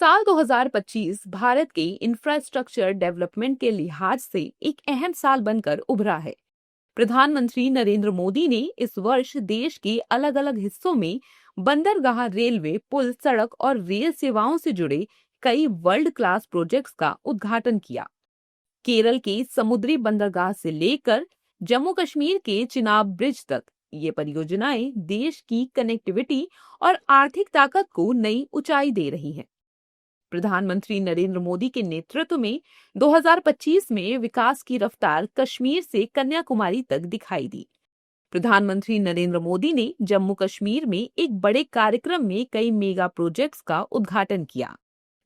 साल 2025 भारत के infrastructure development के लिहाज से एक अहम साल बनकर उभरा है। प्रधानमंत्री नरेंद्र मोदी ने इस वर्ष देश के अलग अलग हिस्सों में बंदरगाह, रेलवे, पुल, सड़क और रेल सेवाओं से जुड़े कई वर्ल्ड क्लास प्रोजेक्ट्स का उद्घाटन किया। केरल के समुद्री बंदरगाह से लेकर जम्मू कश्मीर के चिनाब ब्रिज तक ये परियोजनाएं देश की कनेक्टिविटी और आर्थिक ताकत को नई ऊंचाई दे रही हैं। प्रधानमंत्री नरेंद्र मोदी के नेतृत्व में 2025 में विकास की रफ्तार कश्मीर से कन्याकुमारी तक दिखाई दी। प्रधानमंत्री नरेंद्र मोदी ने जम्मू कश्मीर में एक बड़े कार्यक्रम में कई मेगा प्रोजेक्ट्स का उद्घाटन किया,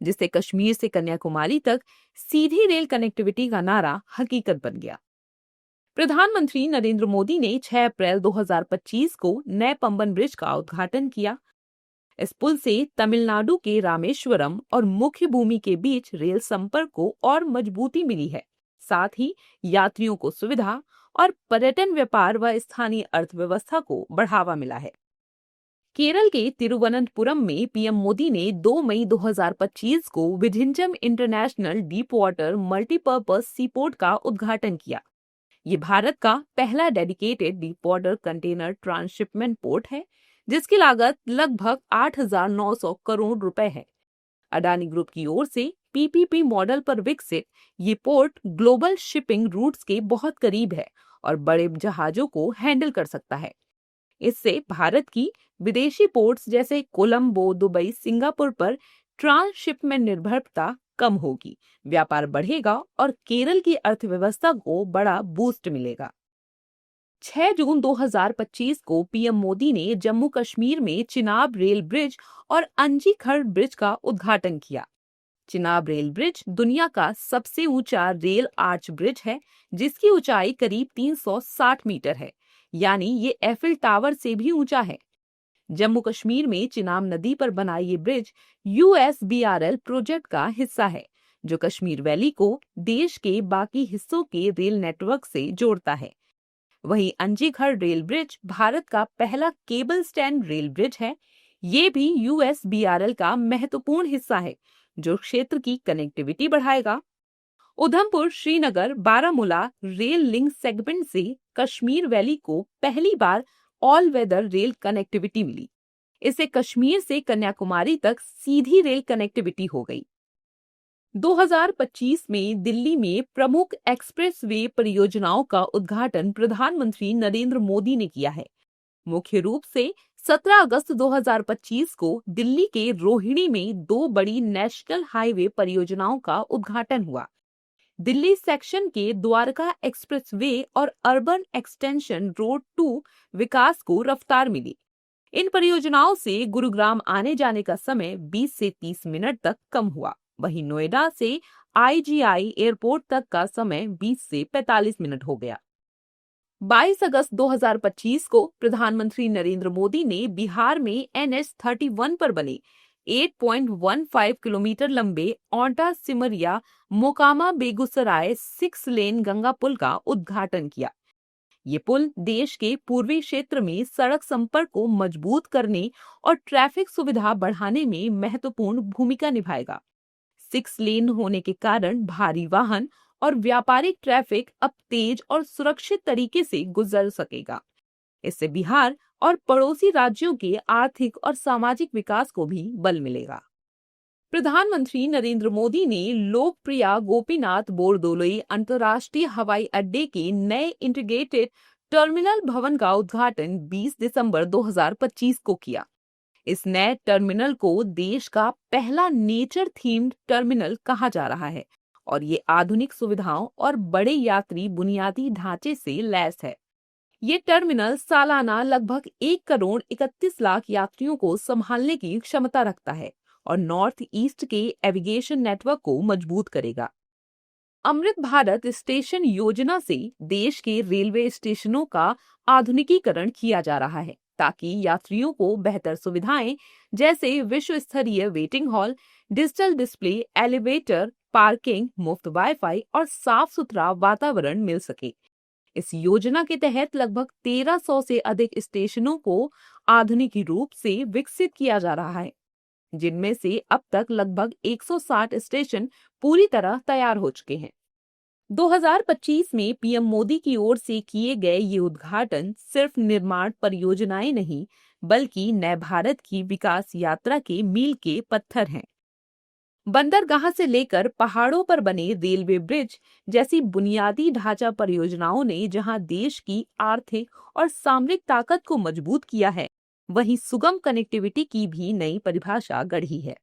जिससे कश्मीर से कन्याकुमारी तक सीधी रेल कनेक्टिविटी का नारा हकीकत बन गया। प्रधानमंत्री नरेंद्र मोदी ने 6 अप्रैल 2025 को नए पंबन ब्रिज का उद्घाटन किया। इस पुल से तमिलनाडु के रामेश्वरम और मुख्य भूमि के बीच रेल संपर्क को और मजबूती मिली है। साथ ही यात्रियों को सुविधा और पर्यटन, व्यापार व स्थानीय अर्थव्यवस्था को बढ़ावा मिला है। केरल के तिरुवनंतपुरम में पीएम मोदी ने 2 मई 2025 को Vizhinjam international deep water multipurpose C port का उद्घाटन किया। ये भारत का पहला dedicated deep water container transshipment port है, जिसकी लागत लगभग 8,900 करोड़ रुपए है। अडानी ग्रुप की ओर से पीपीपी मॉडल पर विकसित ये पोर्ट ग्लोबल शिपिंग रूट्स के बहुत करीब है और बड़े जहाजों को हैंडल कर सकता है। इससे भारत की विदेशी पोर्ट्स जैसे कोलंबो, दुबई, सिंगापुर पर ट्रांसशिपमेंट निर्भरता कम होगी, व्यापार बढ़ेगा और केरल की अर्थव्यवस्था को बड़ा बूस्ट मिलेगा। 6 जून 2025 को पीएम मोदी ने जम्मू कश्मीर में चिनाब रेल ब्रिज और अंजीखड़ ब्रिज का उद्घाटन किया। चिनाब रेल ब्रिज दुनिया का सबसे ऊंचा रेल आर्च ब्रिज है, जिसकी ऊंचाई करीब 360 मीटर है, यानी ये एफिल टावर से भी ऊंचा है। जम्मू कश्मीर में चिनाब नदी पर बना ये ब्रिज यूएसबीआरएल प्रोजेक्ट का हिस्सा है, जो कश्मीर वैली को देश के बाकी हिस्सों के रेल नेटवर्क से जोड़ता है। वहीं अंजीखड़ रेल ब्रिज भारत का पहला केबल स्टैंड रेल ब्रिज है। ये भी यूएसबीआरएल का महत्वपूर्ण हिस्सा है, जो क्षेत्र की कनेक्टिविटी बढ़ाएगा। Udhampur Srinagar Baramulla rail link segment से कश्मीर वैली को पहली बार ऑल वेदर रेल कनेक्टिविटी मिली। इससे कश्मीर से कन्याकुमारी तक सीधी रेल कनेक्टिविटी हो गई। 2025 में दिल्ली में प्रमुख एक्सप्रेसवे परियोजनाओं का उद्घाटन प्रधानमंत्री नरेंद्र मोदी ने किया है। मुख्य रूप से 17 अगस्त 2025 को दिल्ली के रोहिणी में 2 बड़ी नेशनल हाईवे परियोजनाओं का उद्घाटन हुआ। दिल्ली सेक्शन के द्वारका एक्सप्रेसवे और अर्बन एक्सटेंशन रोड 2 विकास को रफ्तार मिली। इन परियोजनाओं से गुरुग्राम आने जाने का समय 20 से 30 मिनट तक कम हुआ। वहीं नोएडा से आईजीआई एयरपोर्ट तक का समय 20 से 45 मिनट हो गया। 22 अगस्त 2025 को प्रधानमंत्री नरेंद्र मोदी ने बिहार में NH-31 पर बने 8.15 किलोमीटर लंबे औंटा सिमरिया मोकामा बेगूसराय 6 लेन गंगा पुल का उद्घाटन किया। ये पुल देश के पूर्वी क्षेत्र में सड़क संपर्क को मजबूत करने और ट्रैफिक सुविधा बढ़ाने में महत्वपूर्ण भूमिका निभाएगा। 6 लेन होने के कारण भारी वाहन और व्यापारिक ट्रैफिक अब तेज और सुरक्षित तरीके से गुजर सकेगा। इससे बिहार और पड़ोसी राज्यों के आर्थिक और सामाजिक विकास को भी बल मिलेगा। प्रधानमंत्री नरेंद्र मोदी ने लोकप्रिय गोपीनाथ बोरदोलोई अंतर्राष्ट्रीय हवाई अड्डे के नए इंटीग्रेटेड टर्मिनल भवन का उद्घाटन 20 दिसंबर 2025 को किया। इस नए टर्मिनल को देश का पहला नेचर थीम्ड टर्मिनल कहा जा रहा है और ये आधुनिक सुविधाओं और बड़े यात्री बुनियादी ढांचे से लैस है। ये टर्मिनल सालाना लगभग 1 करोड़ 31 लाख यात्रियों को संभालने की क्षमता रखता है और नॉर्थ ईस्ट के एविगेशन नेटवर्क को मजबूत करेगा। अमृत भारत स्टेशन योजना से देश के रेलवे स्टेशनों का आधुनिकीकरण किया जा रहा है, ताकि यात्रियों को बेहतर सुविधाएं जैसे विश्व स्तरीय waiting hall, digital display, elevator, parking, मुफ्त वाईफाई और साफ सुथरा वातावरण मिल सके। इस योजना के तहत लगभग 1300 से अधिक स्टेशनों को आधुनिक रूप से विकसित किया जा रहा है। जिनमें से अब तक लगभग 160 स्टेशन पूरी तरह तैयार हो चुके हैं। 2025 में पीएम मोदी की ओर से किए गए ये उद्घाटन सिर्फ निर्माण परियोजनाएं नहीं, बल्कि नए भारत की विकास यात्रा के मील के पत्थर हैं। बंदरगाह से लेकर पहाड़ों पर बने रेलवे ब्रिज जैसी बुनियादी ढांचा परियोजनाओं ने जहां देश की आर्थिक और सामरिक ताकत को मजबूत किया है, वहीं सुगम कनेक्टिविटी की भी नई परिभाषा गढ़ी है।